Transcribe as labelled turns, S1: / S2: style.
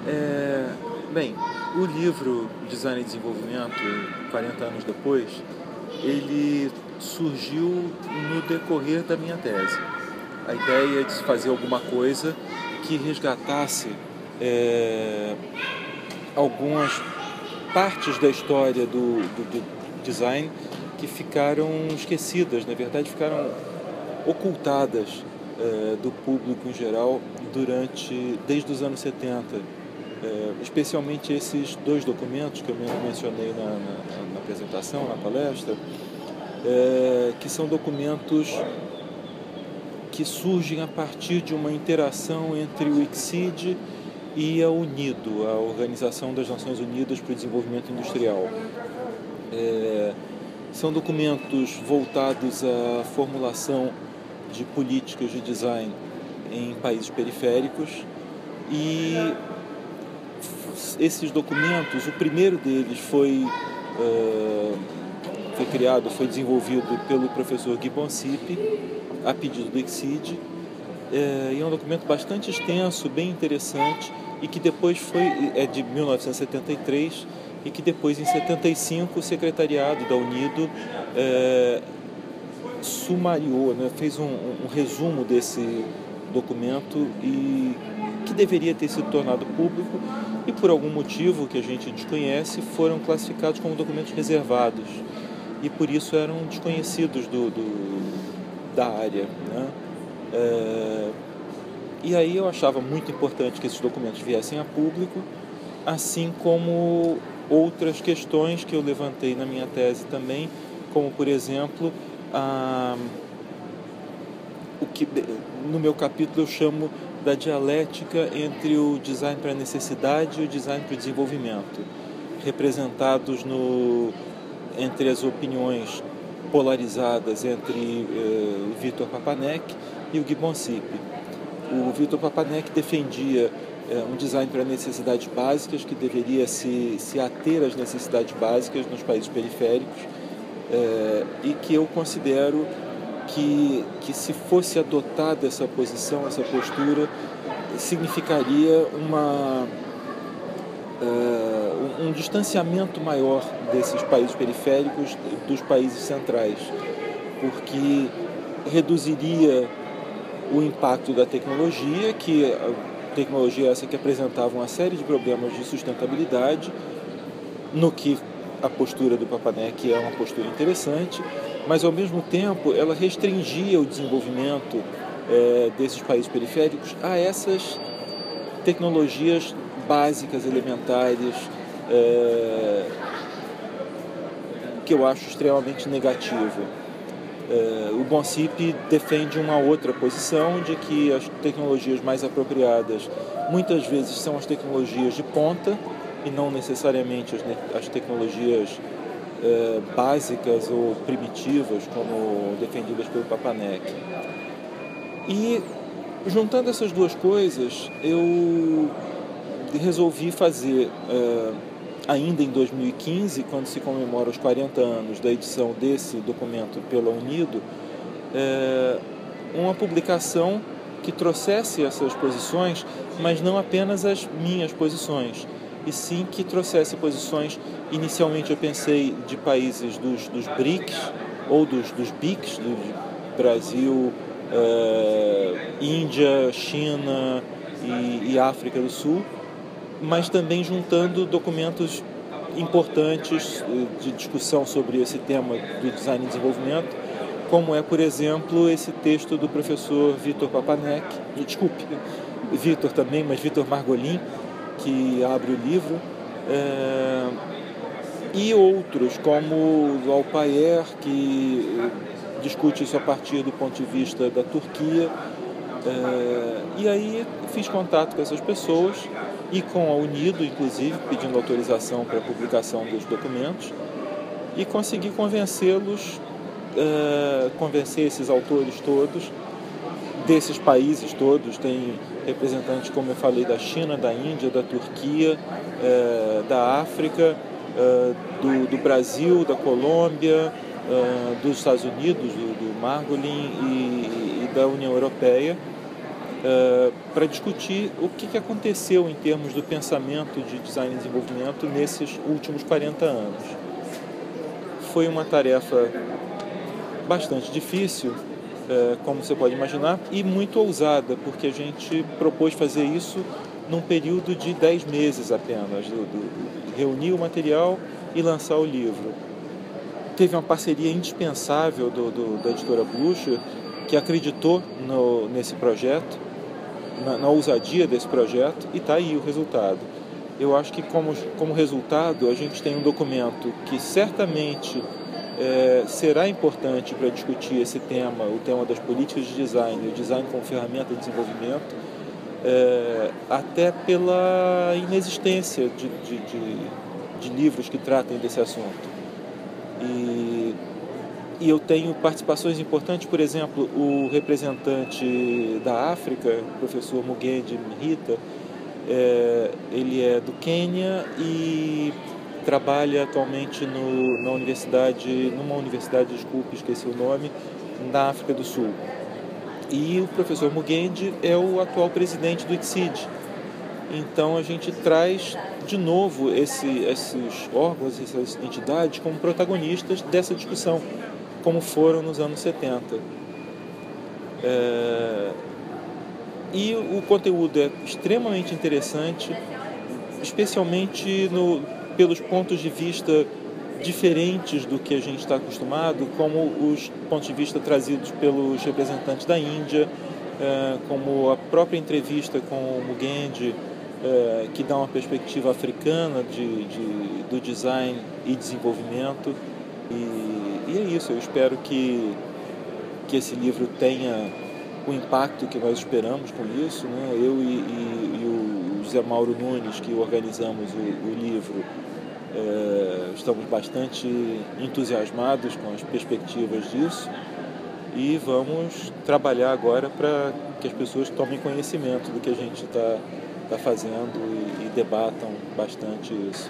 S1: É, Bem, o livro Design e Desenvolvimento, 40 anos depois, ele surgiu no decorrer da minha tese. A ideia de se fazer alguma coisa que resgatasse é, algumas partes da história do design que ficaram esquecidas, na verdade ficaram ocultadas do público em geral desde os anos 70. Especialmente esses dois documentos que eu mencionei na apresentação, na palestra, que são documentos que surgem a partir de uma interação entre o ICSID e a UNIDO, a Organização das Nações Unidas para o Desenvolvimento Industrial. São documentos voltados à formulação de políticas de design em países periféricos, e esses documentos, o primeiro deles foi desenvolvido pelo professor Gibbon Sipe, a pedido do ICSID, e é um documento bastante extenso, bem interessante, e que depois é de 1973, e que depois, em 75, o secretariado da UNIDO sumariou, né, fez um resumo desse documento, e que deveria ter sido tornado público, e por algum motivo que a gente desconhece, foram classificados como documentos reservados, e por isso eram desconhecidos da área, né? E aí eu achava muito importante que esses documentos viessem a público, assim como outras questões que eu levantei na minha tese também, como, por exemplo, o que no meu capítulo eu chamo da dialética entre o design para a necessidade e o design para o desenvolvimento, representados entre as opiniões polarizadas entre Victor Papanek e o Gibbon Sipe. O Victor Papanek defendia um design para necessidades básicas, que deveria se ater às necessidades básicas nos países periféricos, e que eu considero que se fosse adotada essa posição, essa postura, significaria um distanciamento maior desses países periféricos dos países centrais, porque reduziria o impacto da tecnologia, tecnologia essa que apresentava uma série de problemas de sustentabilidade, no que a postura do Papanek é uma postura interessante, mas ao mesmo tempo ela restringia o desenvolvimento desses países periféricos a essas tecnologias básicas, elementares, que eu acho extremamente negativo. O Bonsipe defende uma outra posição, de que as tecnologias mais apropriadas muitas vezes são as tecnologias de ponta e não necessariamente as tecnologias básicas ou primitivas, como defendidas pelo Papanek. E, juntando essas duas coisas, eu resolvi fazer, ainda em 2015, quando se comemora os 40 anos da edição desse documento pela UNIDO, uma publicação que trouxesse essas posições, mas não apenas as minhas posições, e sim que trouxesse posições. Inicialmente eu pensei de países dos BRICS, ou dos BICs, do Brasil, Índia, China e África do Sul, mas também juntando documentos importantes de discussão sobre esse tema do design e desenvolvimento, como é, por exemplo, esse texto do professor Victor Papanek, Victor também, mas Victor Margolin, que abre o livro, e outros, como o Alpayer, que discute isso a partir do ponto de vista da Turquia. E aí fiz contato com essas pessoas e com a UNIDO, inclusive, pedindo autorização para a publicação dos documentos, e consegui convencer esses autores todos, desses países todos. Tem representantes, como eu falei, da China, da Índia, da Turquia, da África, do Brasil, da Colômbia, dos Estados Unidos, do Margolin, e da União Europeia. para discutir o que aconteceu em termos do pensamento de design e desenvolvimento nesses últimos 40 anos. Foi uma tarefa bastante difícil, como você pode imaginar, e muito ousada, porque a gente propôs fazer isso num período de 10 meses apenas, reunir o material e lançar o livro. Teve uma parceria indispensável da editora Blucher, que acreditou nesse projeto, na ousadia desse projeto, e está aí o resultado. Eu acho que como resultado a gente tem um documento que certamente será importante para discutir esse tema, o tema das políticas de design, o design como ferramenta de desenvolvimento, até pela inexistência de livros que tratem desse assunto. E eu tenho participações importantes, por exemplo, o representante da África, o professor Mugendi Mhita, ele é do Quênia e trabalha atualmente numa universidade, esqueci o nome, na África do Sul. E o professor Mugendi é o atual presidente do ICSID. Então a gente traz de novo esses órgãos, essas entidades como protagonistas dessa discussão, como foram nos anos 70. E o conteúdo é extremamente interessante, especialmente pelos pontos de vista diferentes do que a gente está acostumado, como os pontos de vista trazidos pelos representantes da Índia, como a própria entrevista com o Mugendi, que dá uma perspectiva africana do design e desenvolvimento. E é isso, eu espero que esse livro tenha o impacto que nós esperamos com isso, né? Eu e o José Mauro Nunes, que organizamos o livro, estamos bastante entusiasmados com as perspectivas disso e vamos trabalhar agora para que as pessoas tomem conhecimento do que a gente está fazendo e debatam bastante isso.